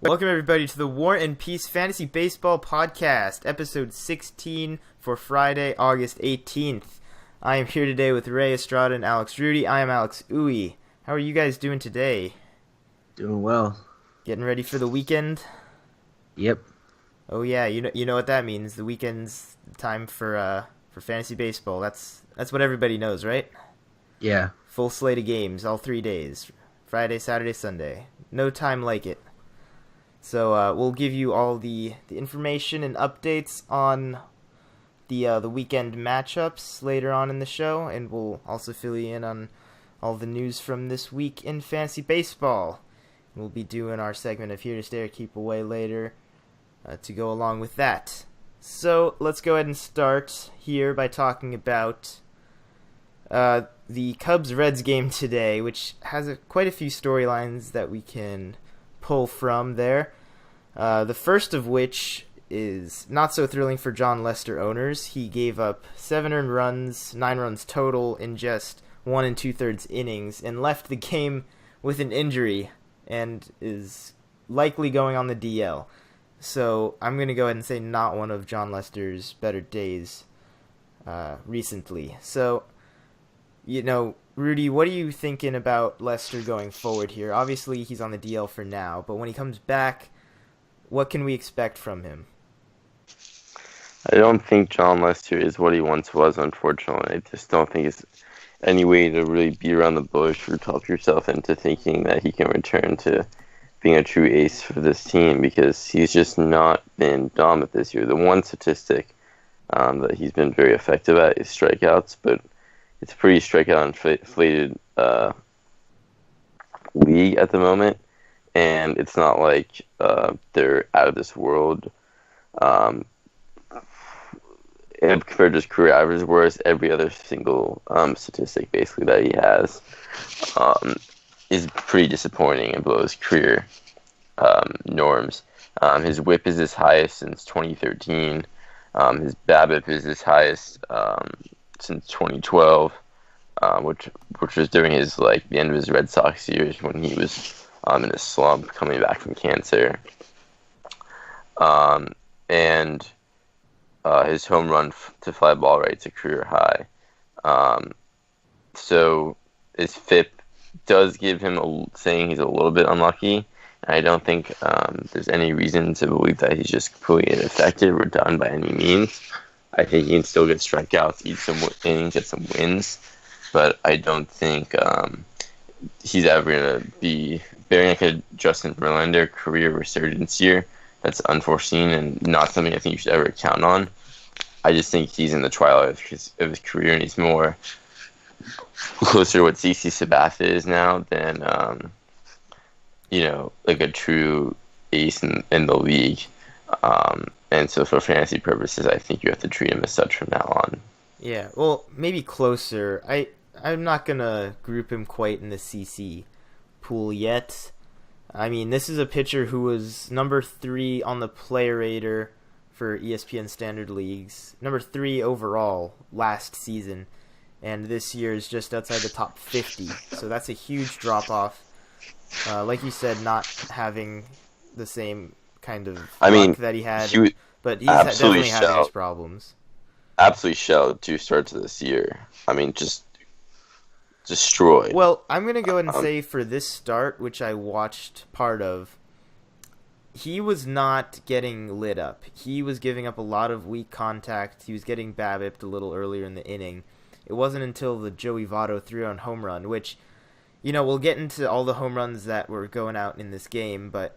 Welcome everybody to the War and Peace Fantasy Baseball Podcast, episode 16 for Friday, August 18th. I am here today with Ray Estrada and Alex Rudy. I am Alex Uwe. How are you guys doing today? Doing well. Getting ready for the weekend? Yep. Oh yeah, you know what that means. The weekend's time for fantasy baseball. That's what everybody knows, right? Yeah. Full slate of games, all 3 days. Friday, Saturday, Sunday. No time like it. So we'll give you all the information and updates on the weekend matchups later on in the show, and we'll also fill you in on all the news from this week in fantasy baseball. We'll be doing our segment of Here to Stay or Keep Away later to go along with that. So let's go ahead and start here by talking about the Cubs-Reds game today, which has quite a few storylines that we can pull from there. The first of which is not so thrilling for John Lester owners. He gave up 7 earned runs, 9 runs total in just 1 2/3 innings, and left the game with an injury and is likely going on the DL. So I'm going to go ahead and say not one of John Lester's better days recently. So, Rudy, what are you thinking about Lester going forward here? Obviously, he's on the DL for now, but when he comes back, what can we expect from him? I don't think John Lester is what he once was, unfortunately. I just don't think it's any way to really beat around the bush or talk yourself into thinking that he can return to being a true ace for this team, because he's just not been dominant this year. The one statistic that he's been very effective at is strikeouts, but it's a pretty strikeout-inflated league at the moment, and it's not like they're out of this world compared to his career average, whereas every other single statistic basically that he has is pretty disappointing and below his career norms. His WHIP is his highest since 2013. His BABIP is his highest since 2012, which was during his the end of his Red Sox years when he was in a slump coming back from cancer. And his home run to fly ball rate's a career high. So his FIP does give him saying he's a little bit unlucky. And I don't think there's any reason to believe that he's just completely ineffective or done by any means. I think he can still get strikeouts, eat some innings, get some wins, but I don't think he's ever going to be bearing like a Justin Verlander career resurgence year. That's unforeseen and not something I think you should ever count on. I just think he's in the twilight of his career, and he's more closer to what CC Sabathia is now than like a true ace in the league. And so for fantasy purposes, I think you have to treat him as such from now on. Yeah, well, maybe closer. I'm not going to group him quite in the CC pool yet. I mean, this is a pitcher who was number 3 on the player rater for ESPN Standard Leagues, number 3 overall last season, and this year is just outside the top 50. So that's a huge drop-off. Like you said, not having the same kind of luck that he had, but he's definitely having his problems. Absolutely shelled 2 starts of this year. I mean, just destroyed. Well, I'm going to go ahead and say for this start, which I watched part of, he was not getting lit up. He was giving up a lot of weak contact. He was getting BABIP'd a little earlier in the inning. It wasn't until the Joey Votto 3-run home run, which, we'll get into all the home runs that were going out in this game, but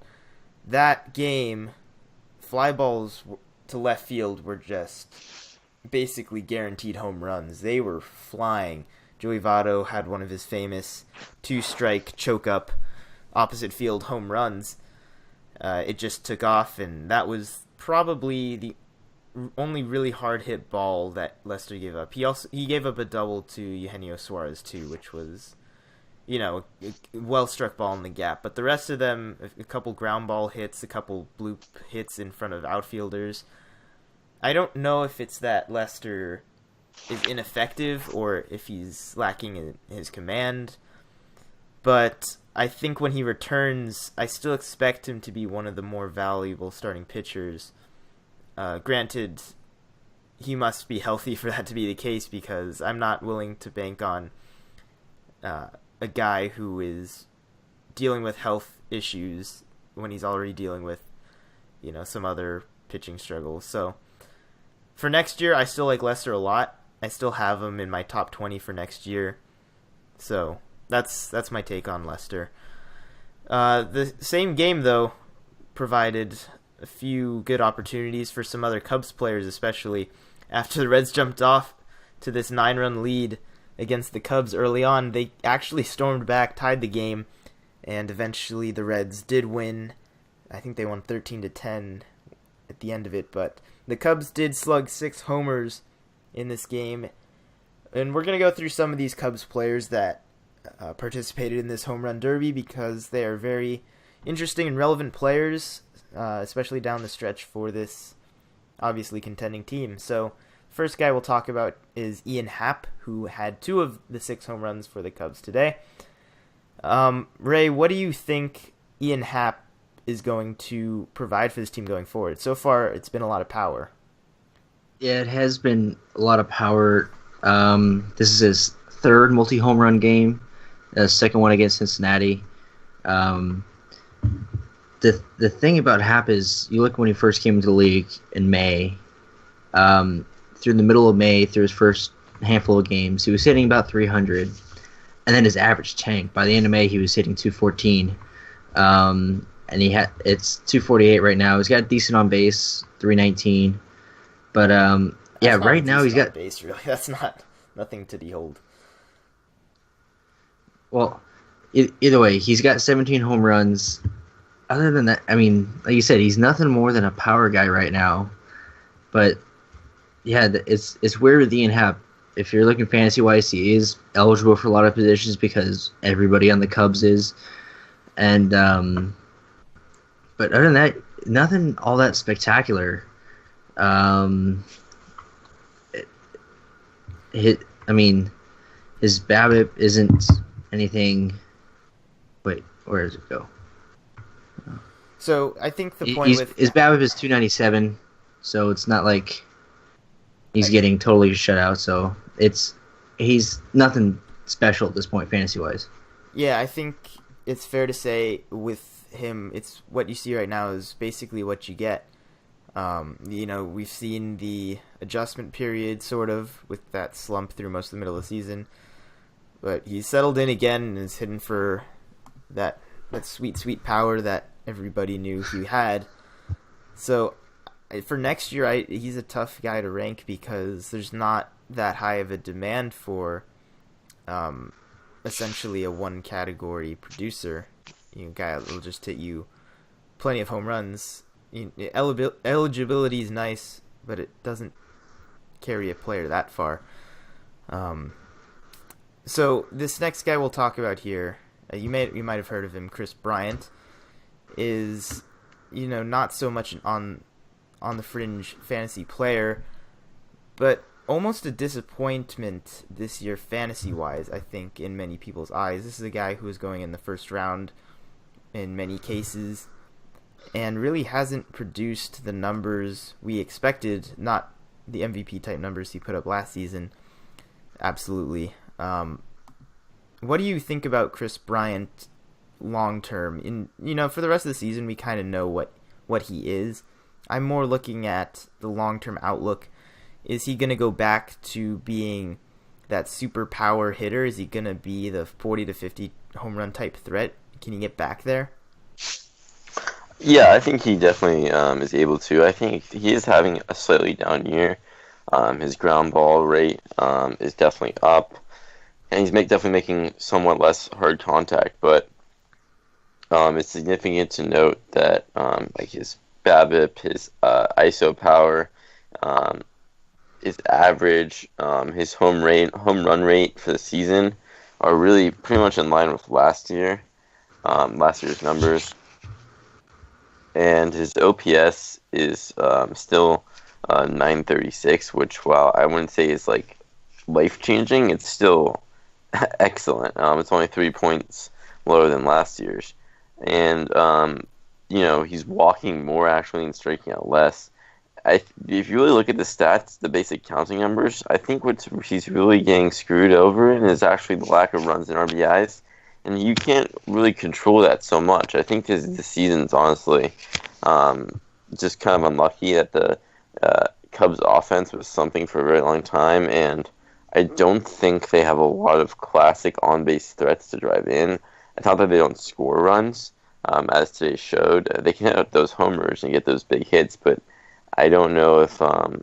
that game, fly balls to left field were just basically guaranteed home runs. They were flying. Joey Votto had one of his famous 2-strike choke-up opposite field home runs. It just took off, and that was probably the only really hard-hit ball that Lester gave up. He gave up a double to Eugenio Suarez, too, which was, a well-struck ball in the gap. But the rest of them, a couple ground ball hits, a couple bloop hits in front of outfielders. I don't know if it's that Lester is ineffective or if he's lacking in his command, but I think when he returns, I still expect him to be one of the more valuable starting pitchers. Granted, he must be healthy for that to be the case, because I'm not willing to bank on a guy who is dealing with health issues when he's already dealing with, some other pitching struggles. So for next year, I still like Lester a lot. I still have him in my top 20 for next year. So that's my take on Lester. The same game, though, provided a few good opportunities for some other Cubs players, especially after the Reds jumped off to this 9-run lead against the Cubs early on. They actually stormed back, tied the game, and eventually the Reds did win. I think they won 13-10 at the end of it, but the Cubs did slug 6 homers in this game. And we're going to go through some of these Cubs players that participated in this home run derby, because they are very interesting and relevant players, especially down the stretch for this obviously contending team. So first guy we'll talk about is Ian Happ, who had 2 of the 6 home runs for the Cubs today. Ray, what do you think Ian Happ is going to provide for this team going forward? So far, it's been a lot of power. Yeah, it has been a lot of power. This is his 3rd multi-home run game, second one against Cincinnati. The thing about Happ is, you look when he first came into the league in May, through the middle of May, through his first handful of games, he was hitting about 300, and then his average tanked. By the end of May, he was hitting 214, and it's 248 right now. He's got decent on base, 319, but right now he's got base. Really, that's nothing to behold. Well, either way, he's got 17 home runs. Other than that, I mean, like you said, he's nothing more than a power guy right now. But yeah, it's weird with Ian Happ. If you're looking fantasy-wise, he is eligible for a lot of positions because everybody on the Cubs is. And but other than that, nothing all that spectacular. His BABIP isn't anything. Wait, where does it go? So I think the point with his BABIP is 297, so it's not like he's getting totally shut out. So he's nothing special at this point, fantasy wise. Yeah, I think it's fair to say with him, it's what you see right now is basically what you get. We've seen the adjustment period sort of with that slump through most of the middle of the season, but he's settled in again and is hitting for that sweet power that everybody knew he had. So for next year, he's a tough guy to rank because there's not that high of a demand for essentially a one category producer. Guy that will just hit you plenty of home runs. Eligibility is nice, but it doesn't carry a player that far. So this next guy we'll talk about here, you might have heard of him, Chris Bryant, is not so much on the fringe fantasy player, but almost a disappointment this year fantasy wise, I think, in many people's eyes. This is a guy who is going in the first round in many cases and really hasn't produced the numbers we expected, not the MVP type numbers he put up last season. Absolutely. What do you think about Chris Bryant long term? For the rest of the season, we kind of know what he is. I'm more looking at the long term outlook. Is he going to go back to being that super power hitter? Is he going to be the 40 to 50 home run type threat? Can he get back there? Yeah, I think he definitely is able to. I think he is having a slightly down year. His ground ball rate is definitely up, and he's definitely making somewhat less hard contact. But it's significant to note that his BABIP, his ISO power, his average, his home run rate for the season are really pretty much in line with last year's numbers. And his OPS is still 936, which, while I wouldn't say is life-changing, it's still excellent. It's only 3 points lower than last year's. And, he's walking more actually and striking out less. If you really look at the stats, the basic counting numbers, I think what he's really getting screwed over in is actually the lack of runs and RBIs. And you can't really control that so much. I think this season's honestly just kind of unlucky that the Cubs offense was something for a very long time, and I don't think they have a lot of classic on-base threats to drive in. It's not that they don't score runs, as today showed. They can hit those homers and get those big hits, but I don't know if, for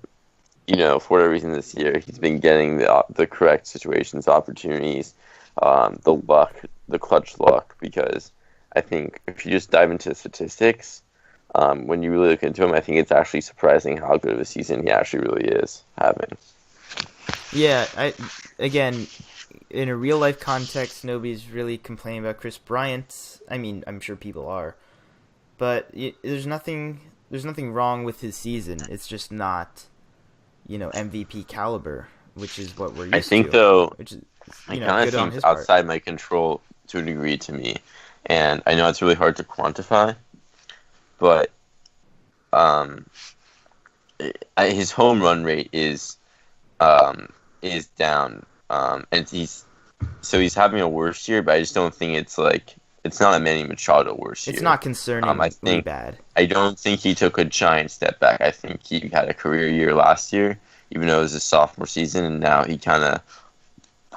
whatever reason this year, he's been getting the correct situations, opportunities, the luck, the clutch luck, because I think if you just dive into statistics, when you really look into him, I think it's actually surprising how good of a season he actually really is having. Yeah, again, in a real-life context, nobody's really complaining about Chris Bryant. I mean, I'm sure people are. But there's nothing wrong with his season. It's just not, MVP caliber, which is what we're used to. I think, though, which is, it kind of seems outside my control to a degree to me. And I know it's really hard to quantify, but his home run rate is down, and he's having a worse year. But I just don't think it's not a Manny Machado worse year. It's not concerningly bad. I don't think he took a giant step back. I think he had a career year last year, even though it was his sophomore season, and now he kind of,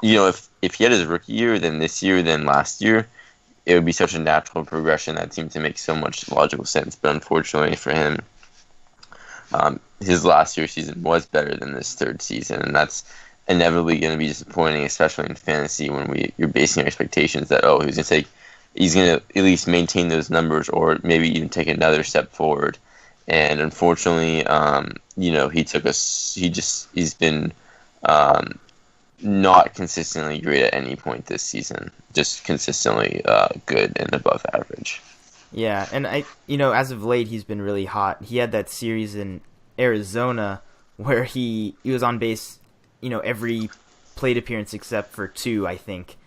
if he had his rookie year, then this year, then last year, it would be such a natural progression that seemed to make so much logical sense. But unfortunately for him, his last year's season was better than this third season, and that's inevitably going to be disappointing, especially in fantasy when you're basing your expectations that he's going to at least maintain those numbers or maybe even take another step forward. And unfortunately, he's been not consistently great at any point this season, just consistently good and above average. Yeah, and as of late, he's been really hot. He had that series in Arizona where he was on base, every plate appearance except for 2, I think.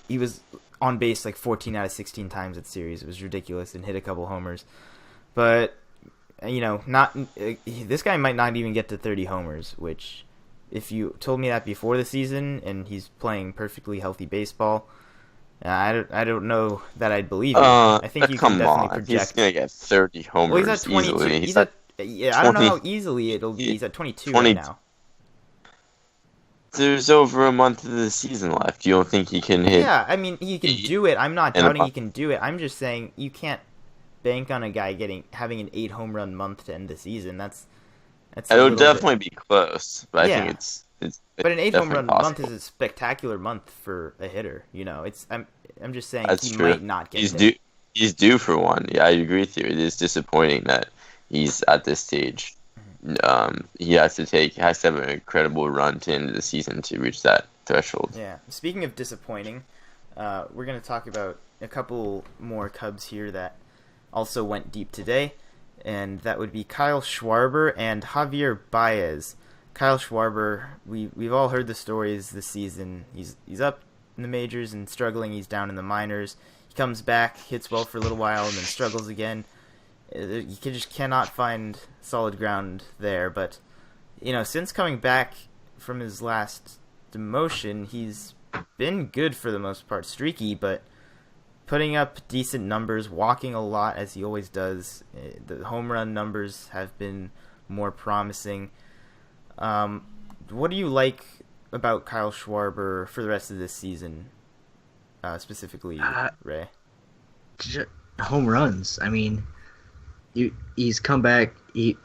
He was on base 14 out of 16 times that series. It was ridiculous, and hit a couple homers. But this guy might not even get to 30 homers, which, if you told me that before the season and he's playing perfectly healthy baseball, I don't know that I'd believe you. I think you can definitely project. He's gonna get 30 homers. Well, he's at 22. Easily. I don't know how easily it'll be. He's at 22 right now. There's over a month of the season left. You don't think he can hit? Yeah, I mean, he can do it. I'm not doubting he can do it. I'm just saying you can't bank on a guy having an 8 home run month to end the season. It'll definitely be close, but I think it's but an 8 home run possible. month is a spectacular month for a hitter. I'm just saying That's he true. might not get He's due for one. Yeah, I agree with you. It is disappointing that he's at this stage. He has to have an incredible run to end the season to reach that threshold. Yeah. Speaking of disappointing, we're going to talk about a couple more Cubs here that also went deep today, and that would be Kyle Schwarber and Javier Baez. Kyle Schwarber, we've all heard the stories this season. He's up in the majors and struggling. He's down in the minors. He comes back, hits well for a little while, and then struggles again. You just cannot find solid ground there. But since coming back from his last demotion, he's been good for the most part, streaky, but putting up decent numbers, walking a lot as he always does. The home run numbers have been more promising. What do you like about Kyle Schwarber for the rest of this season, specifically, Ray? Home runs. I mean, he's come back. He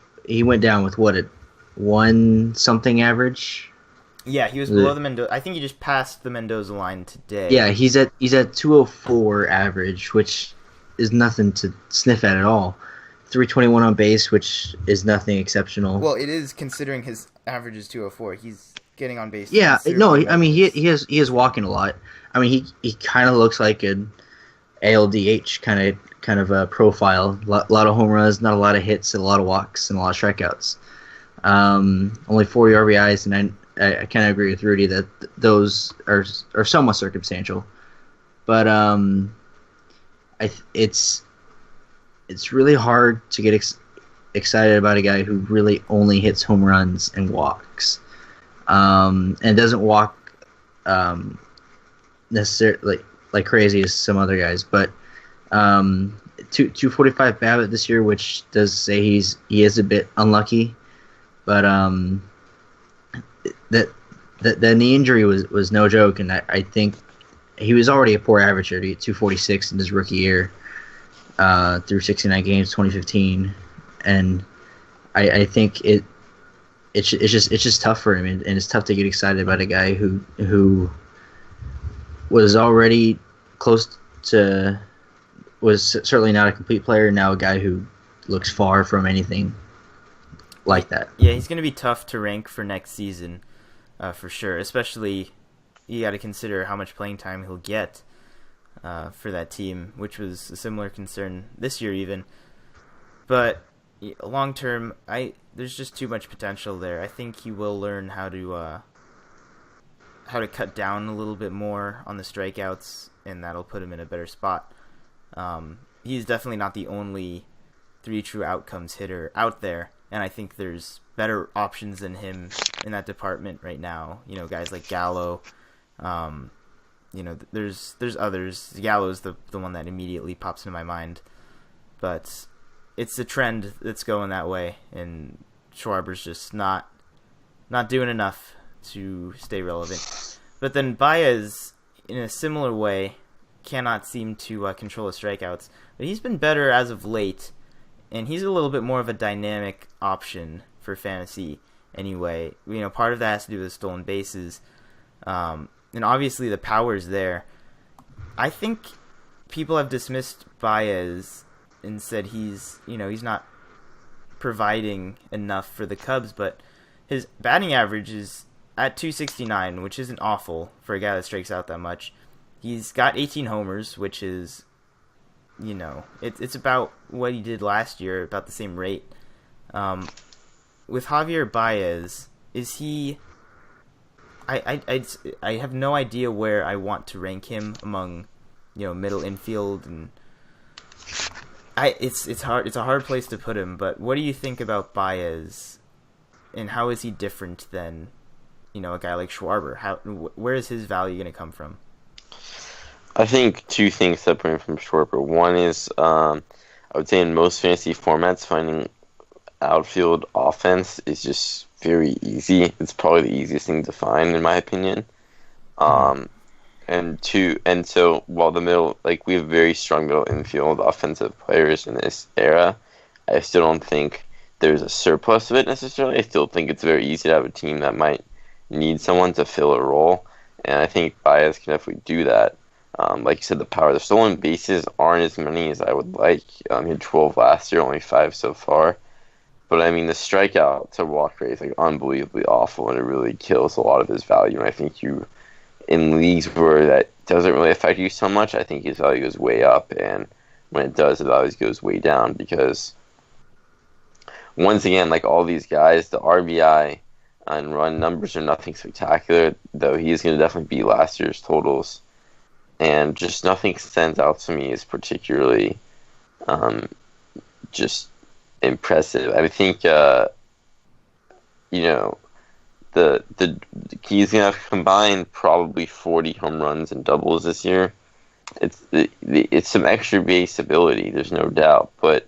went down with what, 1-something average? Yeah, he was below the Mendoza. I think he just passed the Mendoza line today. Yeah, he's at 204 average, which is nothing to sniff at all. 321 on base, which is nothing exceptional. Well, it is considering his average is 204. He's getting on base. Yeah, no, I mean he is walking a lot. I mean he kind of looks like an ALDH kind of a profile. A lot of home runs, not a lot of hits, a lot of walks, and a lot of strikeouts. Only 40 RBIs, and I kind of agree with Rudy that those are somewhat circumstantial. But it's really hard to get excited about a guy who really only hits home runs and walks, and doesn't walk necessarily like crazy as some other guys. But 245 BABIP this year, which does say he is a bit unlucky, but the knee injury was no joke, and I think he was already a poor average here to get 246 in his rookie year through 69 games, 2015, and I think it's just tough for him, and it's tough to get excited about a guy who was already close to, was certainly not a complete player, now a guy who looks far from anything like that. Yeah, he's going to be tough to rank for next season, for sure. Especially, you got to consider how much playing time he'll get for that team, which was a similar concern this year even. But long term, there's just too much potential there. I think he will learn how to cut down a little bit more on the strikeouts, and that'll put him in a better spot. He's definitely not the only 3 true outcomes hitter out there, and I think there's better options than him in that department right now. You know, guys like Gallo. There's others. Gallo's the one that immediately pops into my mind, but it's a trend that's going that way, and Schwarber's just not doing enough to stay relevant. But then Baez, in a similar way, cannot seem to control his strikeouts, but he's been better as of late, and he's a little bit more of a dynamic option for fantasy anyway. You know, part of that has to do with stolen bases, and obviously the power's there. I think people have dismissed Baez and said he's not providing enough for the Cubs, but his batting average is at 269, which isn't awful for a guy that strikes out that much. He's got 18 homers, which is, it's about what he did last year, about the same rate. With Javier Baez, is he? I have no idea where I want to rank him among, middle infield, and it's hard. It's a hard place to put him. But what do you think about Baez, and how is he different than, a guy like Schwarber? Where is his value going to come from? I think 2 things separate him from Schwarber. One is, I would say in most fantasy formats, finding outfield offense is just very easy. It's probably the easiest thing to find, in my opinion. And so while the middle, we have very strong middle infield offensive players in this era, I still don't think there's a surplus of it necessarily. I still think it's very easy to have a team that might need someone to fill a role, and I think Baez can definitely do that. Like you said, the power. The stolen bases aren't as many as I would like. He had 12 last year, only 5 so far. But I mean, the strikeout to walk rate is unbelievably awful, and it really kills a lot of his value. And I think in leagues where that doesn't really affect you so much, I think his value goes way up, and when it does, the value goes way down, because once again, like all these guys, the RBI and run numbers are nothing spectacular, though he is going to definitely beat last year's totals. And just nothing stands out to me as particularly just impressive. I think he's gonna have combined probably 40 home runs and doubles this year. It's some extra base ability, there's no doubt, but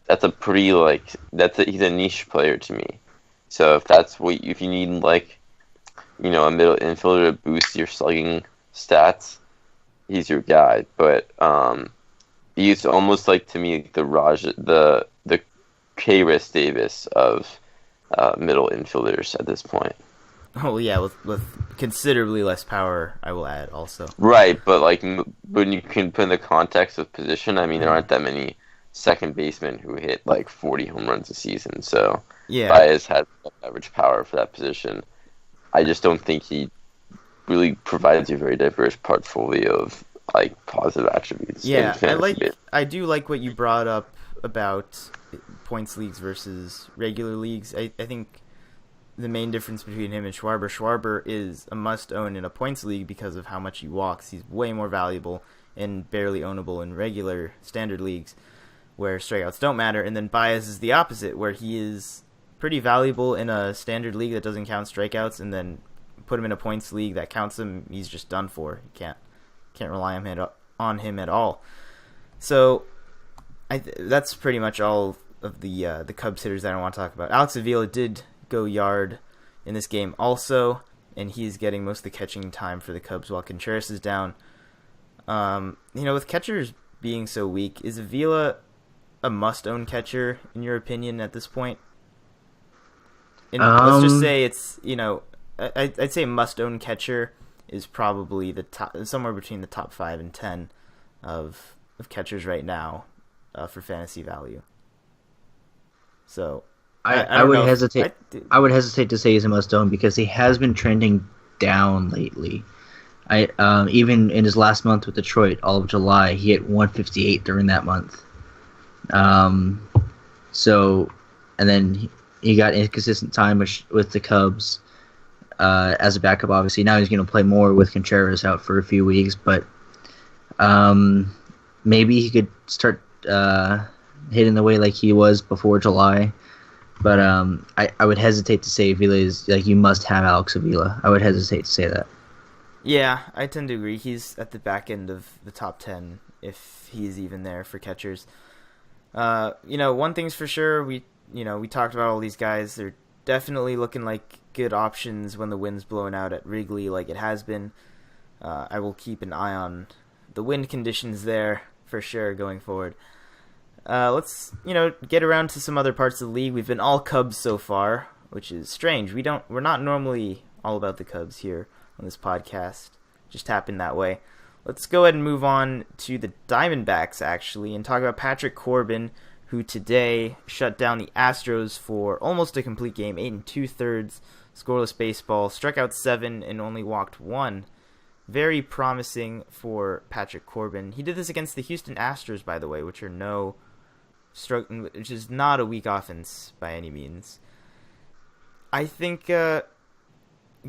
that's a pretty he's a niche player to me. So if you need a middle infielder to boost your slugging stats, he's your guy. But he's almost to me the K-Ris Davis of middle infielders at this point. Oh yeah, with considerably less power, I will add also. Right, but when you can put in the context of position, I mean, there aren't that many second basemen who hit 40 home runs a season. So yeah, Baez has average power for that position. I just don't think he really provides a very diverse portfolio of positive attributes. Yeah, I do like what you brought up about points leagues versus regular leagues. I think the main difference between him and Schwarber. Schwarber is a must-own in a points league because of how much he walks. He's way more valuable and barely ownable in regular standard leagues where strikeouts don't matter. And then Baez is the opposite, where he is pretty valuable in a standard league that doesn't count strikeouts, and then put him in a points league that counts him, he's just done for. You can't rely on him at all. So that's pretty much all of the Cubs hitters that I want to talk about. Alex Avila did go yard in this game also, and he's getting most of the catching time for the Cubs while Contreras is down. With catchers being so weak, is Avila a must-own catcher in your opinion at this point? And let's just say it's, I'd say must-own catcher is probably the top, somewhere between the top 5 and 10 of catchers right now for fantasy value. So I would hesitate. I would hesitate to say he's a must-own because he has been trending down lately. Even in his last month with Detroit, all of July, he hit 158 during that month. And then he got inconsistent time with the Cubs as a backup. Obviously, now he's going to play more with Contreras out for a few weeks, but maybe he could start hitting the way like he was before July. But I would hesitate to say Avila is like you must have Alex Avila. I would hesitate to say that. Yeah, I tend to agree. He's at the back end of the top 10 if he's even there for catchers. One thing's for sure. We talked about all these guys. They're definitely looking like good options when the wind's blowing out at Wrigley, like it has been. I will keep an eye on the wind conditions there for sure going forward. Let's get around to some other parts of the league. We've been all Cubs so far, which is strange. We're not normally all about the Cubs here on this podcast. Just happened that way. Let's go ahead and move on to the Diamondbacks, actually, and talk about Patrick Corbin, who today shut down the Astros for almost a complete game, 8 2/3, scoreless baseball, struck out 7 and only walked 1. Very promising for Patrick Corbin. He did this against the Houston Astros, by the way, which is not a weak offense by any means. I think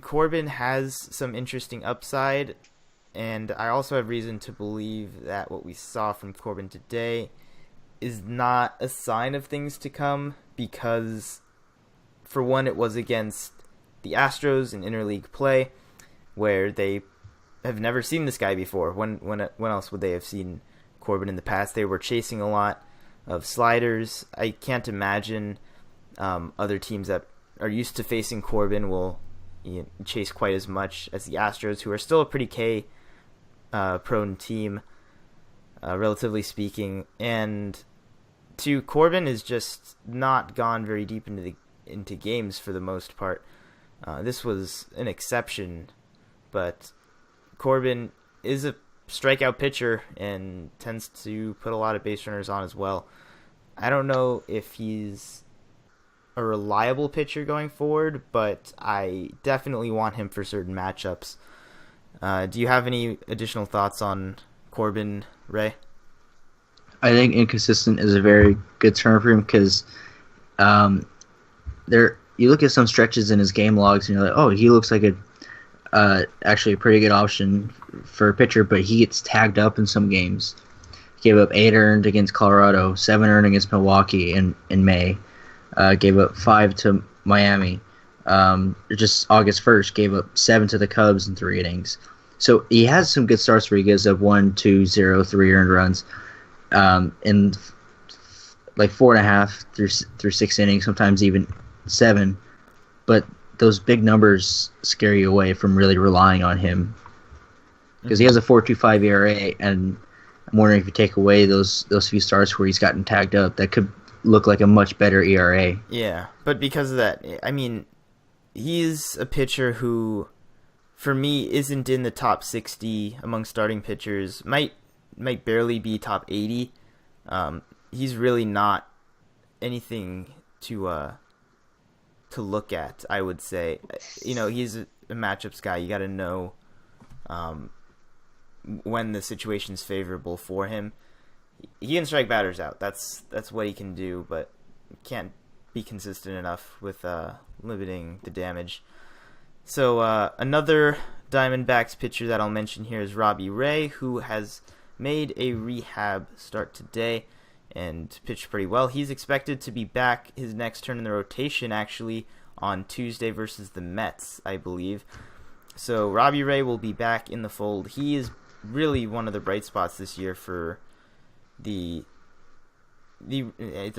Corbin has some interesting upside, and I also have reason to believe that what we saw from Corbin today is not a sign of things to come, because for one, it was against the Astros in interleague play, where they have never seen this guy before. When else would they have seen Corbin in the past? They were chasing a lot of sliders. I can't imagine other teams that are used to facing Corbin will chase quite as much as the Astros, who are still a pretty K-prone team, relatively speaking. And Corbin has just not gone very deep into games for the most part. This was an exception, but Corbin is a strikeout pitcher and tends to put a lot of base runners on as well. I don't know if he's a reliable pitcher going forward, but I definitely want him for certain matchups. Do you have any additional thoughts on Corbin, Ray? I think inconsistent is a very good term for him because you look at some stretches in his game logs and you're like, oh, he looks like actually a pretty good option for a pitcher, but he gets tagged up in some games. He gave up 8 earned against Colorado, 7 earned against Milwaukee in May. Gave up 5 to Miami. Just August 1st, gave up 7 to the Cubs in 3 innings. So he has some good starts where he gives up 1, 2, 0, 3 earned runs in like 4.5 through 6 innings, sometimes even 7. But those big numbers scare you away from really relying on him because he has a 4.25 ERA, and I'm wondering if you take away those few starts where he's gotten tagged up, that could look like a much better ERA. Yeah, but because of that, I mean, he's a pitcher who, for me, isn't in the top 60 among starting pitchers. Might barely be top 80. He's really not anything to look at, I would say. He's a matchups guy. You got to know when the situation's favorable for him. He can strike batters out. That's what he can do, but can't be consistent enough with limiting the damage. So another Diamondbacks pitcher that I'll mention here is Robbie Ray, who has made a rehab start today and pitched pretty well. He's expected to be back his next turn in the rotation actually on Tuesday versus the Mets, I believe. So Robbie Ray will be back in the fold. He is really one of the bright spots this year for the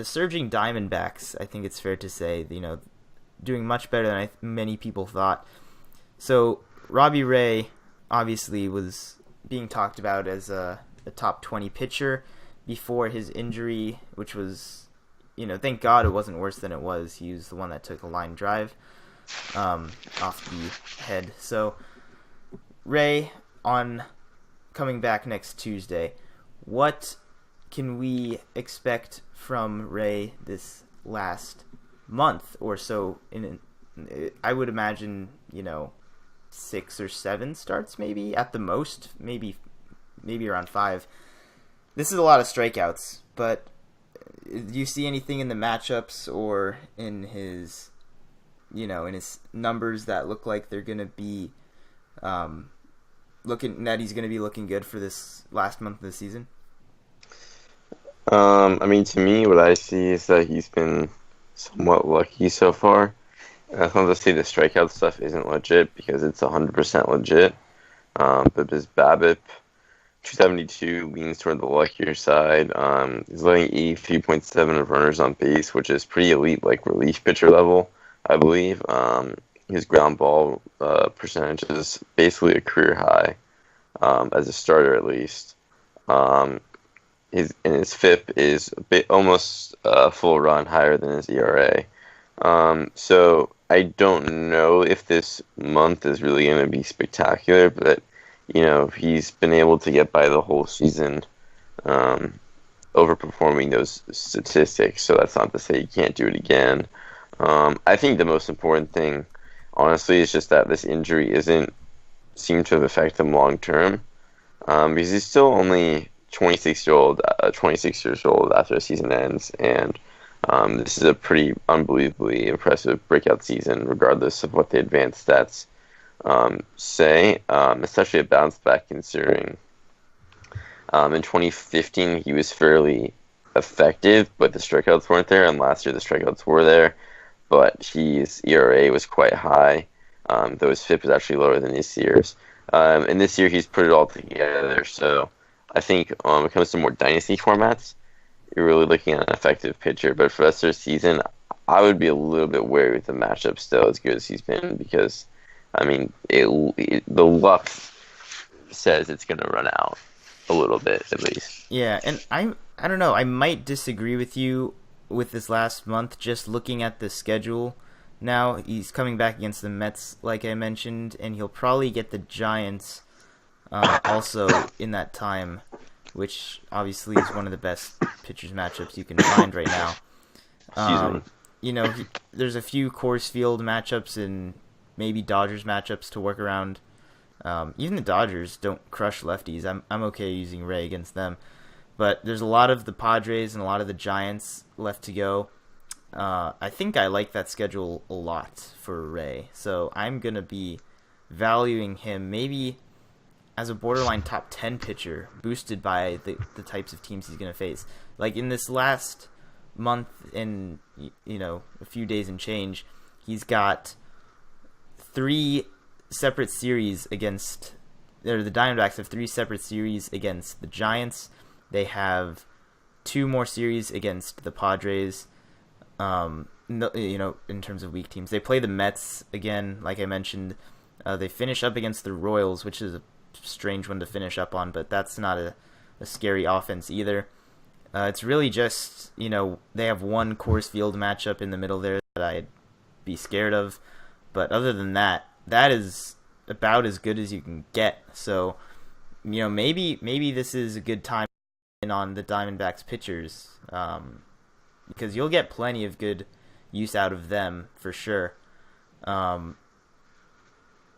surging Diamondbacks. I think it's fair to say, doing much better than many people thought. So Robbie Ray obviously was being talked about as a top 20 pitcher before his injury, which was, thank God it wasn't worse than it was. He was the one that took a line drive off the head. So Ray, on coming back next Tuesday, what can we expect from Ray this last month or so? I would imagine, 6 or 7 starts maybe at the most, maybe around 5. This is a lot of strikeouts, but do you see anything in the matchups or in his, in his numbers that look like they're going to be he's going to be looking good for this last month of the season? To me, what I see is that he's been somewhat lucky so far. That's not to say the strikeout stuff isn't legit, because it's 100% legit. But his BABIP, 272, leans toward the luckier side. He's letting 83.7 of runners on base, which is pretty elite, like relief pitcher level, I believe. His ground ball percentage is basically a career high, as a starter at least. His FIP is almost a full run higher than his ERA. So I don't know if this month is really going to be spectacular, but he's been able to get by the whole season, overperforming those statistics. So that's not to say he can't do it again. I think the most important thing, honestly, is just that this injury isn't seem to affect him long term, because he's still only 26 years old after the season ends, and this is a pretty unbelievably impressive breakout season, regardless of what the advanced stats say, especially a bounce back considering in 2015 he was fairly effective, but the strikeouts weren't there, and last year the strikeouts were there, but his ERA was quite high, though his FIP was actually lower than this year's. And this year he's put it all together, so I think when it comes to more dynasty formats, you're really looking at an effective pitcher. But for the rest of the season, I would be a little bit wary with the matchup still, as good as he's been, because, the luck says it's going to run out a little bit, at least. Yeah, and I don't know, I might disagree with you with this last month, just looking at the schedule. Now, he's coming back against the Mets, like I mentioned, and he'll probably get the Giants also in that time, which obviously is one of the best pitchers matchups you can find right now. There's a few Coors Field matchups and maybe Dodgers matchups to work around. Even the Dodgers don't crush lefties. I'm okay using Ray against them, but there's a lot of the Padres and a lot of the Giants left to go. I think I like that schedule a lot for Ray, so I'm gonna be valuing him maybe as a borderline top 10 pitcher, boosted by the types of teams he's going to face. Like in this last month and, a few days and change, he's got 3 separate series against, or the Diamondbacks have 3 separate series against the Giants. They have 2 more series against the Padres, in terms of weak teams. They play the Mets again, like I mentioned. They finish up against the Royals, which is a strange one to finish up on, but that's not a scary offense either. It's really just, they have one Coors Field matchup in the middle there that I'd be scared of, but other than that, that is about as good as you can get. So, maybe this is a good time on the Diamondbacks pitchers, because you'll get plenty of good use out of them for sure.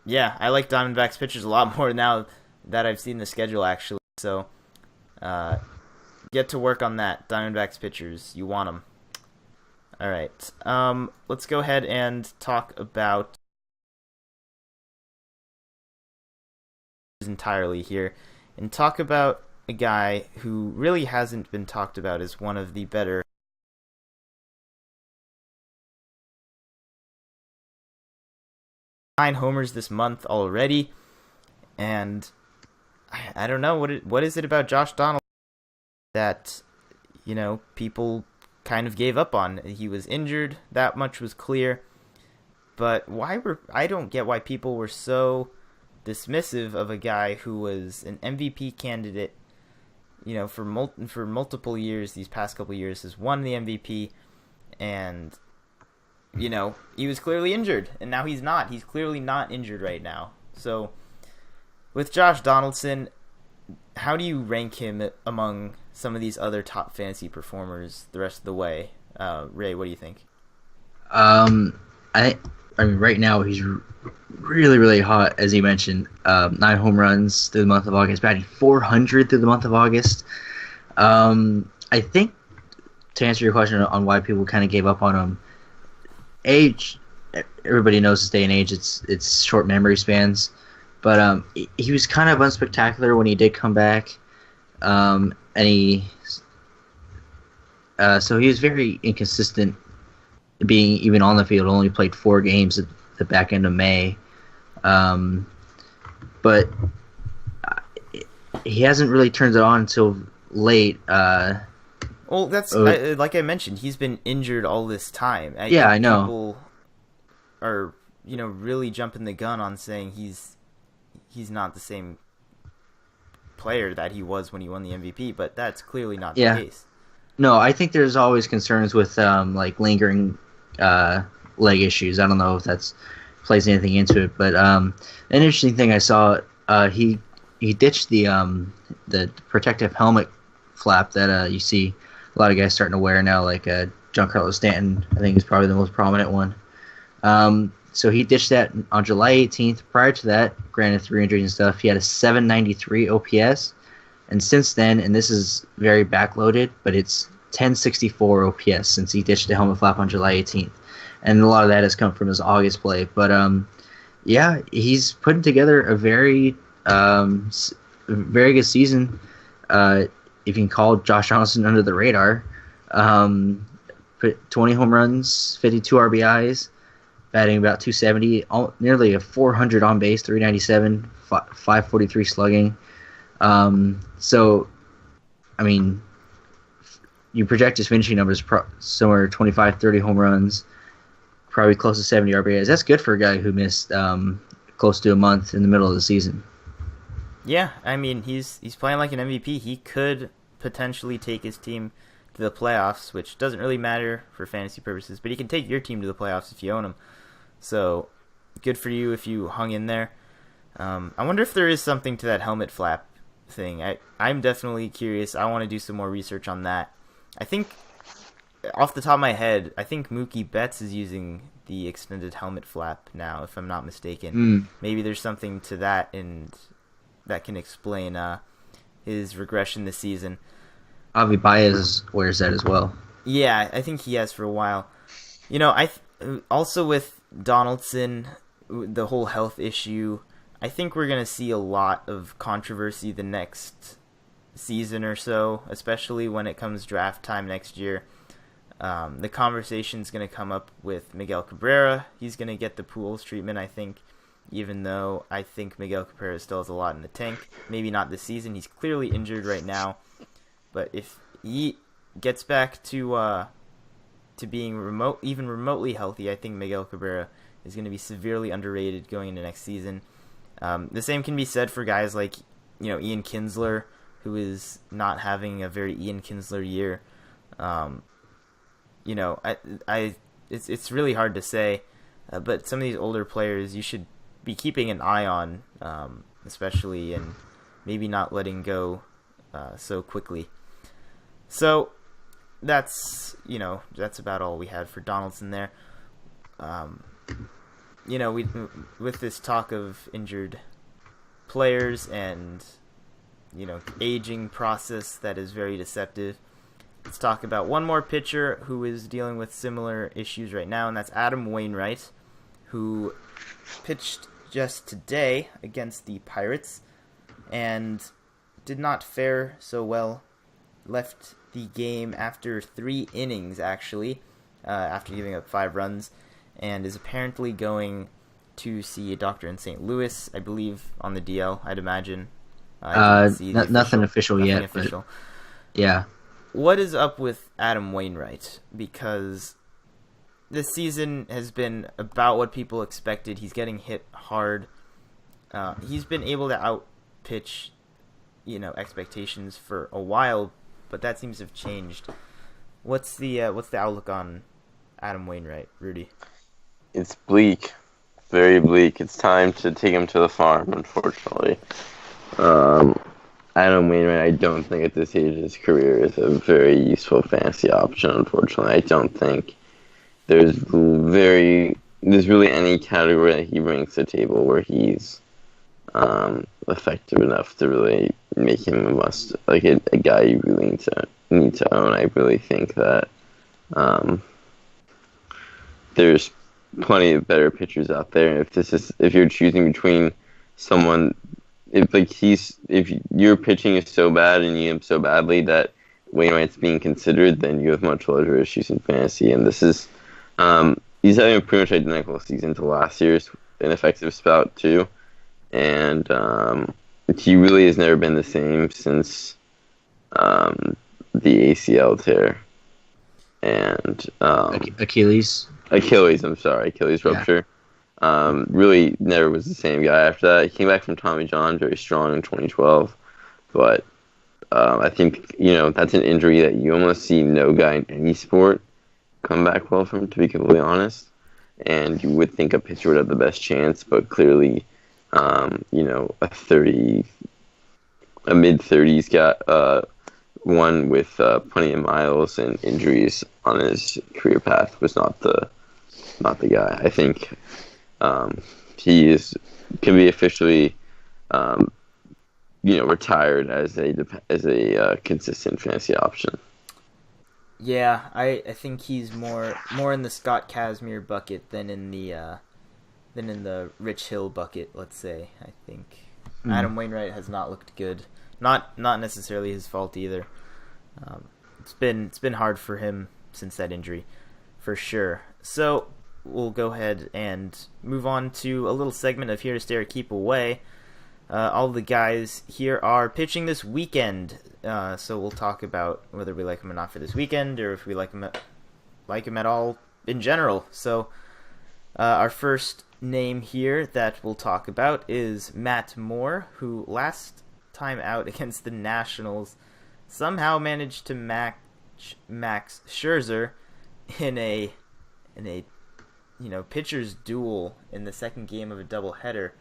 Yeah, I like Diamondbacks pitchers a lot more now that I've seen the schedule, actually. So, get to work on that. Diamondbacks pitchers, you want them. All right. Let's go ahead and talk about entirely here and talk about a guy who really hasn't been talked about as one of the better 9 homers this month already, and I don't know what is it about Josh Donaldson that people kind of gave up on. He was injured, that much was clear, but I don't get why people were so dismissive of a guy who was an MVP candidate, for multiple years. These past couple years has won the MVP, and he was clearly injured, and now he's not. He's clearly not injured right now. So with Josh Donaldson, how do you rank him among some of these other top fantasy performers the rest of the way? Ray, what do you think? I mean, right now he's really, really hot, as you mentioned. 9 home runs through the month of August, batting .400 through the month of August. I think, to answer your question on why people kind of gave up on him, age, everybody knows this day and age, it's short memory spans. But he was kind of unspectacular when he did come back. So he was very inconsistent, being even on the field. Only played 4 games at the back end of May. But he hasn't really turned it on until late. Well, that's like I mentioned, he's been injured all this time. I know. People are really jumping the gun on saying he's not the same player that he was when he won the MVP, but that's clearly not the case. No, I think there's always concerns with lingering leg issues. I don't know if that's plays anything into it, but an interesting thing I saw, he ditched the protective helmet flap that you see a lot of guys starting to wear now, like Giancarlo Stanton, I think is probably the most prominent one. So he ditched that on July 18th. Prior to that, granted through injuries and stuff, he had a 793 OPS. And since then, and this is very backloaded, but it's 1064 OPS since he ditched the helmet flap on July 18th. And a lot of that has come from his August play. But, he's putting together a very good season. If you can call Josh Donaldson under the radar. Put 20 home runs, 52 RBIs, batting about 270, nearly a 400 on base, 397, 543 slugging. So, I mean, you project his finishing numbers somewhere 25, 30 home runs, probably close to 70 RBIs. That's good for a guy who missed close to a month in the middle of the season. Yeah, I mean, he's playing like an MVP. He could potentially take his team to the playoffs, which doesn't really matter for fantasy purposes, but he can take your team to the playoffs if you own him. So, good for you if you hung in there. I wonder if there is something to that helmet flap thing. I'm definitely curious. I want to do some more research on that. I think, off the top of my head, I think Mookie Betts is using the extended helmet flap now, if I'm not mistaken. Maybe there's something to that, and that can explain his regression this season. Avi Baez wears that as well. Yeah, I think he has for a while. Also with Donaldson, the whole health issue, I think we're going to see a lot of controversy the next season or so, especially when it comes draft time next year. The conversation's going to come up with Miguel Cabrera. He's going to get the Pujols treatment, I think, even though I think Miguel Cabrera still has a lot in the tank. Maybe not this season. He's clearly injured right now. But if he gets back to being even remotely healthy, I think Miguel Cabrera is going to be severely underrated going into next season. The same can be said for guys like Ian Kinsler, who is not having a very Ian Kinsler year. It's really hard to say, but some of these older players you should be keeping an eye on, especially, and maybe not letting go so quickly. So that's about all we had for Donaldson there. We with this talk of injured players and aging process that is very deceptive, let's talk about one more pitcher who is dealing with similar issues right now, and that's Adam Wainwright, who pitched just today against the Pirates and did not fare so well. Left the game after 3 innings, actually, after giving up 5 runs, and is apparently going to see a doctor in St. Louis, I believe, on the DL, I'd imagine. Nothing official yet. Official. But yeah. What is up with Adam Wainwright? Because this season has been about what people expected. He's getting hit hard. He's been able to out-pitch, expectations for a while, but that seems to have changed. What's the outlook on Adam Wainwright, Rudy? It's bleak. Very bleak. It's time to take him to the farm, unfortunately. Adam Wainwright, I don't think at this stage of his career is a very useful fantasy option, unfortunately. I don't think there's really any category that he brings to the table where he's effective enough to really make him a must, like a guy you really need to own. I really think that there's plenty of better pitchers out there. If you're choosing between someone, if your pitching is so bad and you need him so badly that Wainwright's being considered, then you have much larger issues in fantasy. And this is he's having a pretty much identical season to last year's ineffective spout too, and he really has never been the same since the ACL tear and Achilles rupture. Yeah. Really never was the same guy after that. He came back from Tommy John very strong in 2012, but I think that's an injury that you almost see no guy in any sport come back well from, to be completely honest. And you would think a pitcher would have the best chance, but clearly, a mid-30s got one with plenty of miles and injuries on his career path was not the guy. I think he can be officially retired as a consistent fantasy option. Yeah, I think he's more in the Scott Kazmir bucket than in the Rich Hill bucket, let's say. I think Adam Wainwright has not looked good. Not necessarily his fault either. It's been hard for him since that injury, for sure. So we'll go ahead and move on to a little segment of Here to Stay or Keep Away. All the guys here are pitching this weekend, so we'll talk about whether we like them or not for this weekend, or if we like them at all in general. So our first name here that we'll talk about is Matt Moore, who last time out against the Nationals somehow managed to match Max Scherzer in a pitcher's duel in the second game of a doubleheader.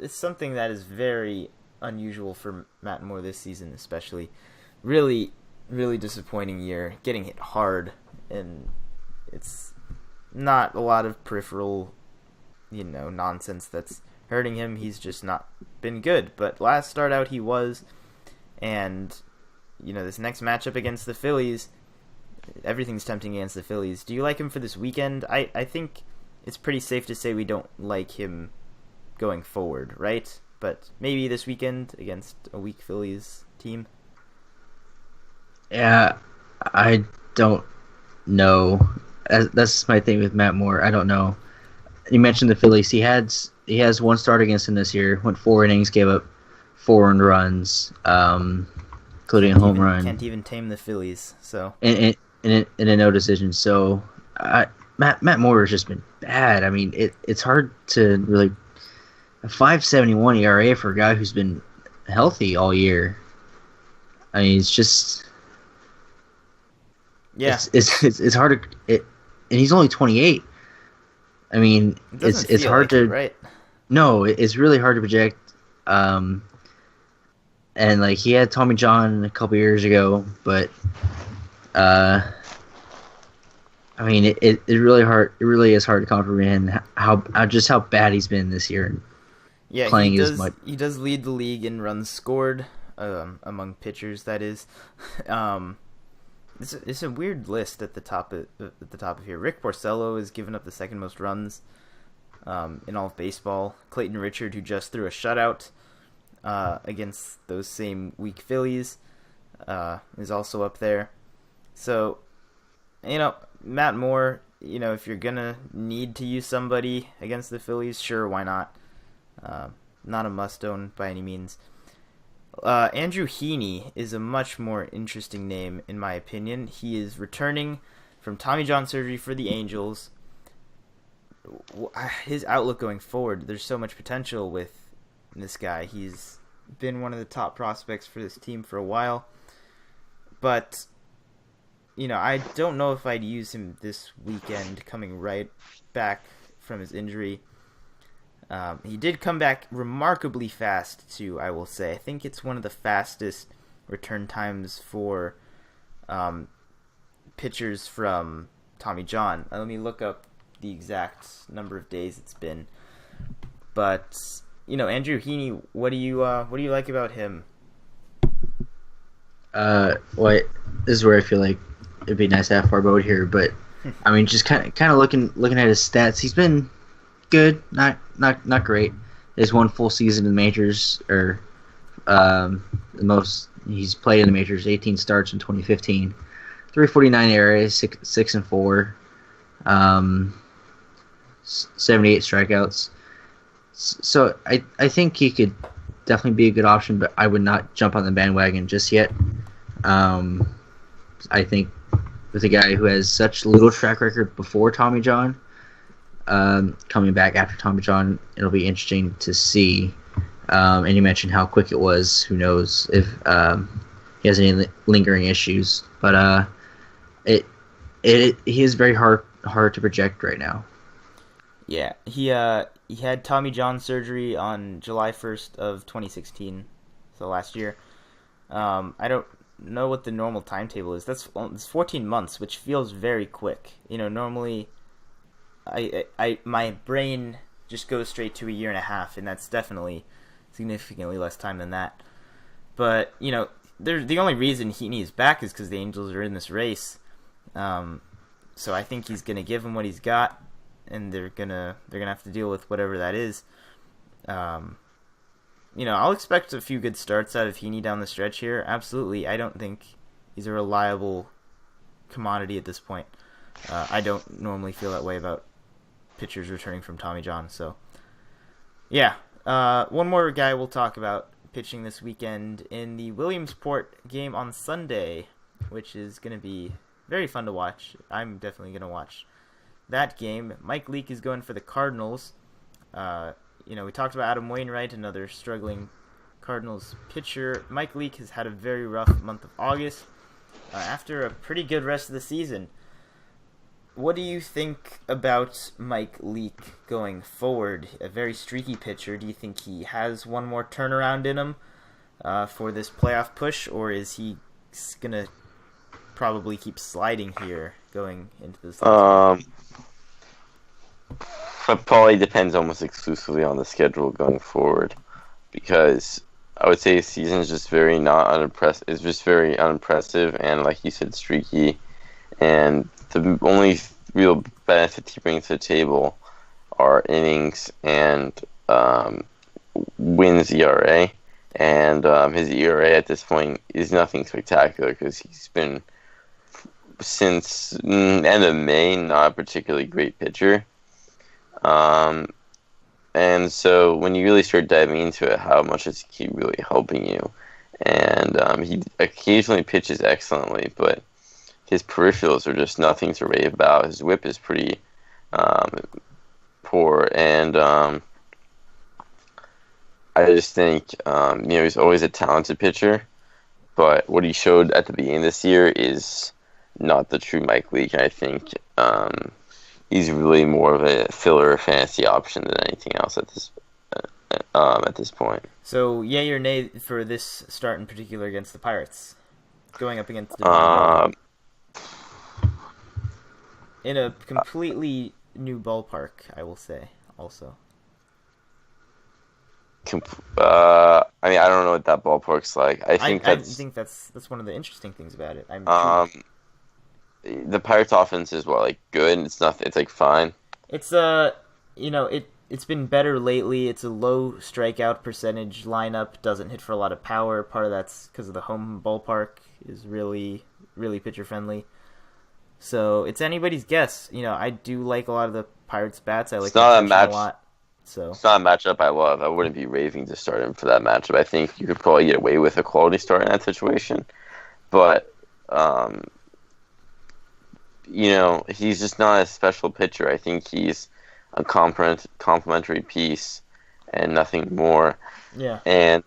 It's something that is very unusual for Matt Moore this season, especially. Really, really disappointing year. Getting hit hard, and it's not a lot of peripheral, nonsense that's hurting him. He's just not been good. But last start out he was, and this next matchup against the Phillies, everything's tempting against the Phillies. Do you like him for this weekend? I think it's pretty safe to say we don't like him going forward, right? But maybe this weekend against a weak Phillies team. Yeah, I don't know. That's my thing with Matt Moore. I don't know. You mentioned the Phillies. He has one start against them this year. Went 4 innings, gave up 4 earned runs, including a home run. Can't even tame the Phillies. So in a no decision. So Matt Moore has just been bad. I mean, it's hard to really. A 5.71 ERA for a guy who's been healthy all year. I mean, it's just. Yeah, it's hard to, and he's only 28. I mean, it's hard to. Right. No, it's really hard to project. And he had Tommy John a couple years ago, but I mean, it really hard. It really is hard to comprehend how bad he's been this year. Yeah, playing he as much. He does lead the league in runs scored. among pitchers. That is, it's a weird list at the top of here. Rick Porcello has given up the second most runs in all of baseball. Clayton Richard, who just threw a shutout against those same weak Phillies, is also up there. So, Matt Moore, if you're gonna need to use somebody against the Phillies, sure, why not? Not a must-own by any means. Andrew Heaney is a much more interesting name, in my opinion. He is returning from Tommy John surgery for the Angels. His outlook going forward, there's so much potential with this guy. He's been one of the top prospects for this team for a while. But, I don't know if I'd use him this weekend coming right back from his injury. He did come back remarkably fast, too, I will say. I think it's one of the fastest return times for pitchers from Tommy John. Let me look up the exact number of days it's been. But, Andrew Heaney, what do you like about him? This is where I feel like it'd be nice to have Farbo here, but I mean, just kind of looking at his stats, he's been good, not great. His one full season in the majors, or the most he's played in the majors, 18 starts in 2015, 349 ERA, 6-4, 78 strikeouts. So I think he could definitely be a good option, but I would not jump on the bandwagon just yet. I think with a guy who has such little track record before Tommy John, coming back after Tommy John, it'll be interesting to see. And you mentioned how quick it was. Who knows if he has any lingering issues? But he is very hard to project right now. Yeah, he had Tommy John surgery on July 1st of 2016, so last year. I don't know what the normal timetable is. It's 14 months, which feels very quick. Normally, my brain just goes straight to a year and a half, and that's definitely significantly less time than that. But the only reason Heaney is back is because the Angels are in this race. So I think he's gonna give him what he's got, and they're gonna have to deal with whatever that is. I'll expect a few good starts out of Heaney down the stretch here. Absolutely, I don't think he's a reliable commodity at this point. I don't normally feel that way about pitchers returning from Tommy John. So, yeah. One more guy we'll talk about pitching this weekend in the Williamsport game on Sunday, which is going to be very fun to watch. I'm definitely going to watch that game. Mike Leake is going for the Cardinals. We talked about Adam Wainwright, another struggling Cardinals pitcher. Mike Leake has had a very rough month of August after a pretty good rest of the season. What do you think about Mike Leake going forward? A very streaky pitcher. Do you think he has one more turnaround in him for this playoff push, or is he going to probably keep sliding here going into this last game? It probably depends almost exclusively on the schedule going forward, because I would say his season is just very unimpressive. It's just very unimpressive, and like you said, streaky. And the only real benefits he brings to the table are innings and wins ERA. And his ERA at this point is nothing spectacular because he's been, since end of May, not a particularly great pitcher. And so when you really start diving into it, how much is he really helping you? And he occasionally pitches excellently, but his peripherals are just nothing to rave about. His whip is pretty poor, and I just think he's always a talented pitcher, but what he showed at the beginning of this year is not the true Mike Leake. I think he's really more of a filler fantasy option than anything else at this point. So, yay or nay for this start in particular against the Pirates, going up against the in a completely new ballpark, I will say, also. I mean, I don't know what that ballpark's like. I think that's one of the interesting things about it. The Pirates' offense is like good. It's not. It's like fine. It's it's been better lately. It's a low strikeout percentage lineup. Doesn't hit for a lot of power. Part of that's because of the home ballpark is really pitcher friendly. So it's anybody's guess. I do like a lot of the Pirates bats. I like a lot. So it's not a matchup I love. I wouldn't be raving to start him for that matchup. I think you could probably get away with a quality start in that situation. But he's just not a special pitcher. I think he's a complementary piece and nothing more. Yeah. And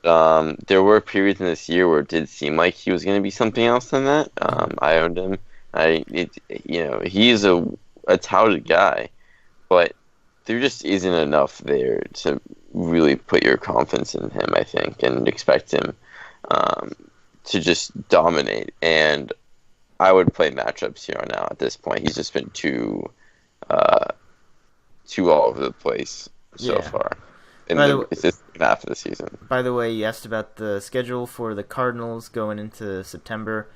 there were periods in this year where it did seem like he was going to be something else than that. I owned him. He's a touted guy, but there just isn't enough there to really put your confidence in him, I think, and expect him to just dominate. And I would play matchups here on out at this point. He's just been too all over the place so far in this half of the season. By the way, you asked about the schedule for the Cardinals going into September.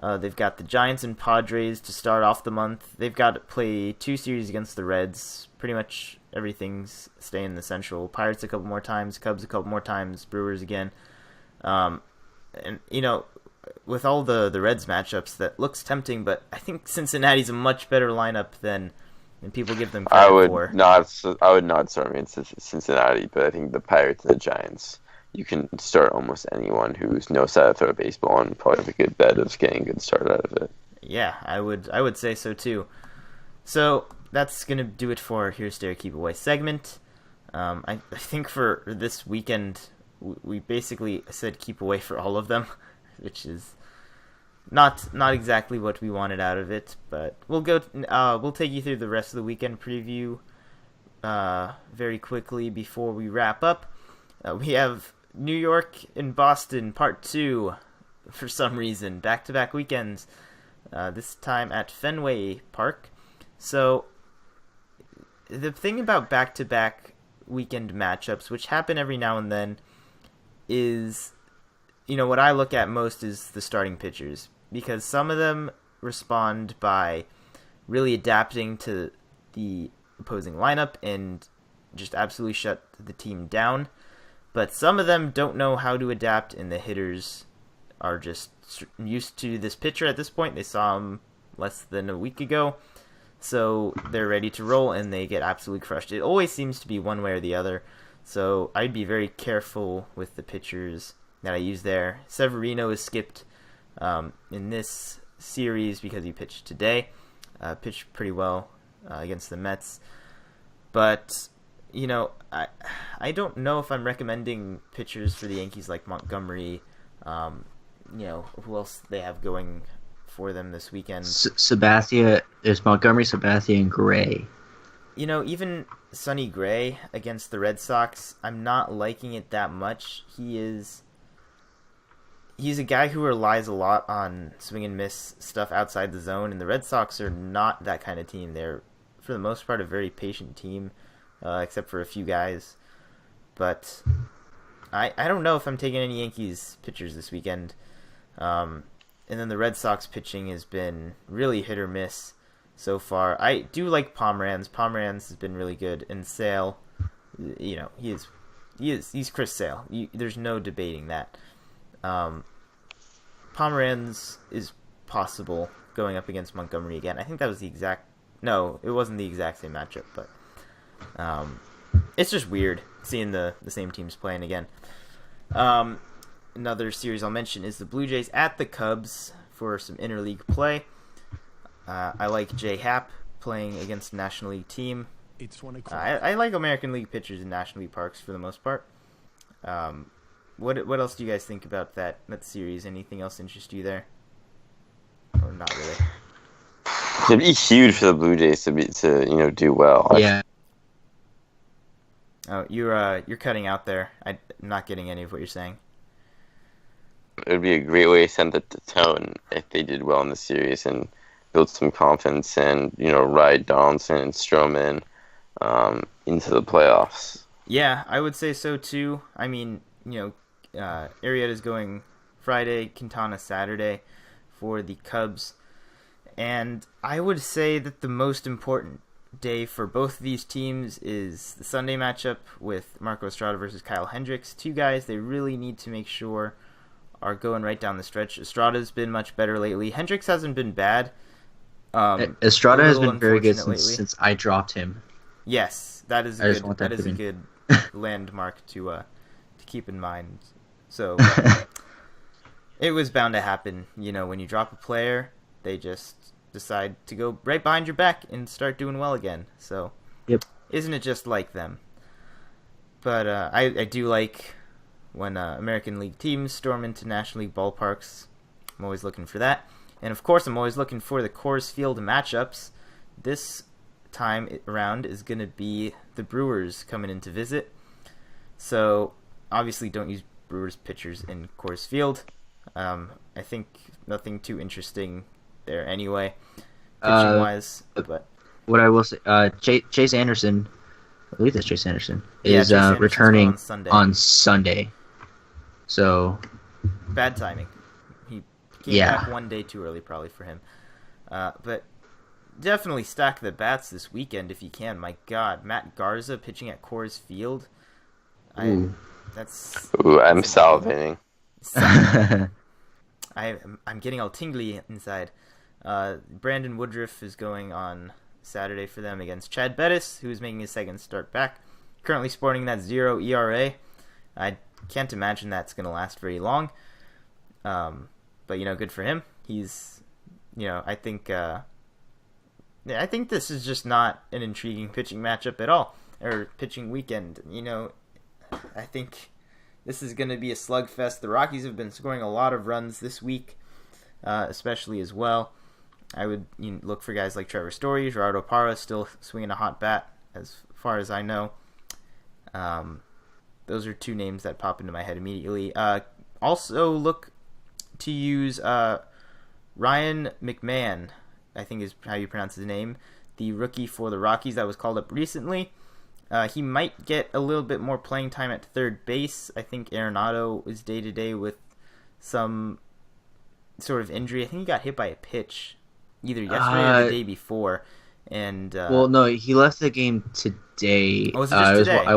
They've got the Giants and Padres to start off the month. They've got to play 2 series against the Reds. Pretty much everything's staying in the Central. Pirates a couple more times, Cubs a couple more times, Brewers again. And with all the Reds matchups, that looks tempting, but I think Cincinnati's a much better lineup than people give them credit for. I would not start against Cincinnati, but I think the Pirates and the Giants, you can start almost anyone who's knows how to throw a baseball and probably have a good bet of getting a good start out of it. Yeah, I would say so too. So that's gonna do it for our Here's Dare Keep Away segment. I think for this weekend we basically said keep away for all of them, which is not exactly what we wanted out of it. But we'll take you through the rest of the weekend preview very quickly before we wrap up. We have New York and Boston Part 2 for some reason, back-to-back weekends, this time at Fenway Park. So the thing about back-to-back weekend matchups, which happen every now and then, is, what I look at most is the starting pitchers, because some of them respond by really adapting to the opposing lineup and just absolutely shut the team down. But some of them don't know how to adapt, and the hitters are just used to this pitcher at this point. They saw him less than a week ago, so they're ready to roll, and they get absolutely crushed. It always seems to be one way or the other, so I'd be very careful with the pitchers that I use there. Severino is skipped in this series because he pitched today. Pitched pretty well against the Mets. But I don't know if I'm recommending pitchers for the Yankees like Montgomery. Who else they have going for them this weekend? Sabathia. There's Montgomery, Sabathia, and Gray. Even Sonny Gray against the Red Sox, I'm not liking it that much. He's a guy who relies a lot on swing and miss stuff outside the zone, and the Red Sox are not that kind of team. They're, for the most part, a very patient team. Except for a few guys. But I don't know if I'm taking any Yankees pitchers this weekend. And then the Red Sox pitching has been really hit or miss so far. I do like Pomeranz. Pomeranz has been really good. And Sale, he's Chris Sale. There's no debating that. Pomeranz is possible going up against Montgomery again. I think that was it wasn't the exact same matchup, but it's just weird seeing the same teams playing again. Another series I'll mention is the Blue Jays at the Cubs for some interleague play. I like Jay Happ playing against a National League team. I like American League pitchers in National League parks for the most part. What else do you guys think about that series? Anything else interest you there? Or not really? It'd be huge for the Blue Jays to do well. Yeah. Oh, you're cutting out there. I'm not getting any of what you're saying. It would be a great way to set the tone if they did well in the series and build some confidence and ride Donaldson and Stroman into the playoffs. Yeah, I would say so too. I mean, Arrieta's going Friday, Quintana Saturday for the Cubs. And I would say that the most important day for both of these teams is the Sunday matchup with Marco Estrada versus Kyle Hendricks. Two guys they really need to make sure are going right down the stretch. Estrada's been much better lately. Hendricks hasn't been bad. Estrada has been very good since I dropped him. Yes, that is a good landmark to keep in mind. So it was bound to happen. When you drop a player, they just decide to go right behind your back and start doing well again. So, yep. Isn't it just like them? But I do like when American League teams storm into National League ballparks. I'm always looking for that. And of course, I'm always looking for the Coors Field matchups. This time around is going to be the Brewers coming in to visit. So, obviously don't use Brewers pitchers in Coors Field. I think nothing too interesting there anyway, pitching-wise. But what I will say, Chase Anderson, I believe that's Chase Anderson, is returning on Sunday. So bad timing. He came back one day too early probably for him. But definitely stack the bats this weekend if you can. My God, Matt Garza pitching at Coors Field. I'm salivating. I'm getting all tingly inside. Brandon Woodruff is going on Saturday for them against Chad Bettis, who is making his second start back. Currently sporting that 0 ERA. I can't imagine that's going to last very long. But good for him. He's, I think this is just not an intriguing pitching matchup at all, or pitching weekend. I think this is going to be a slugfest. The Rockies have been scoring a lot of runs this week, especially as well. I would look for guys like Trevor Story, Gerardo Parra still swinging a hot bat, as far as I know. Those are two names that pop into my head immediately. Also look to use Ryan McMahon, I think is how you pronounce his name, the rookie for the Rockies that was called up recently. He might get a little bit more playing time at third base. I think Arenado is day-to-day with some sort of injury. I think he got hit by a pitch either yesterday or the day before. And no, he left the game today. Oh, was it just today? I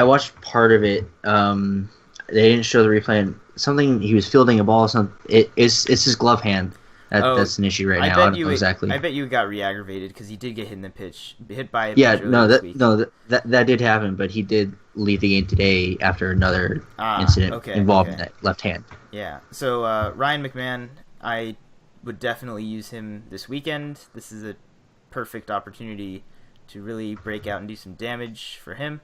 watched part of it. They didn't show the replay. Something he was fielding a ball. It's his glove hand. That's an issue right now. I don't know exactly. I bet you got re-aggravated because he did get hit in the pitch, hit by a pitch. Yeah, that did happen, but he did leave the game today after another incident involving that left hand. Yeah, so Ryan McMahon, I would definitely use him this weekend. This is a perfect opportunity to really break out and do some damage for him.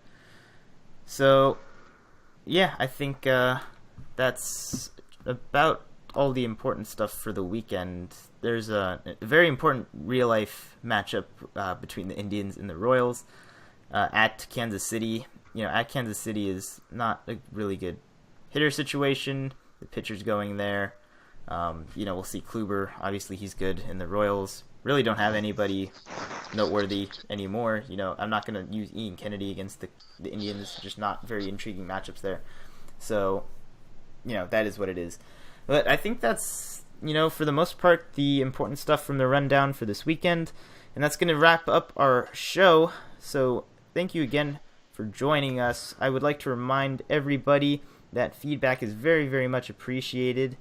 So, yeah, I think that's about all the important stuff for the weekend. There's a very important real-life matchup between the Indians and the Royals at Kansas City. At Kansas City is not a really good hitter situation. The pitcher's going there. We'll see Kluber. Obviously, he's good in the Royals. Really don't have anybody noteworthy anymore. I'm not going to use Ian Kennedy against the Indians. Just not very intriguing matchups there. So, that is what it is. But I think that's, for the most part, the important stuff from the rundown for this weekend. And that's going to wrap up our show. So thank you again for joining us. I would like to remind everybody that feedback is very, very much appreciated.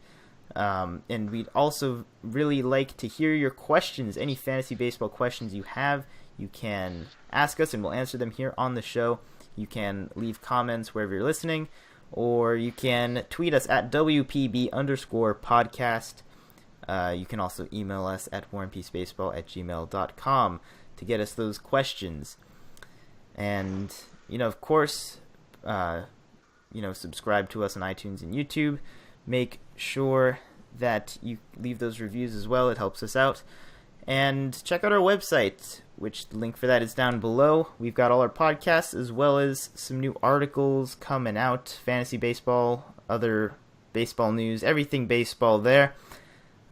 And we'd also really like to hear your questions. Any fantasy baseball questions you have, you can ask us and we'll answer them here on the show. You can leave comments wherever you're listening, or you can tweet us at WPB_podcast. You can also email us at warandpeacebaseball@gmail.com to get us those questions. And, of course, subscribe to us on iTunes and YouTube. Make sure that you leave those reviews as well. It helps us out. And check out our website, which the link for that is down below. We've got all our podcasts as well as some new articles coming out. Fantasy baseball, other baseball news, everything baseball there.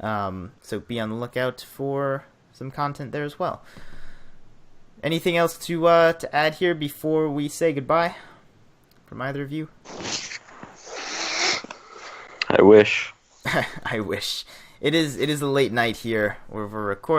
So be on the lookout for some content there as well. Anything else to add here before we say goodbye from either of you? I wish. I wish. It is a late night here where we're recording.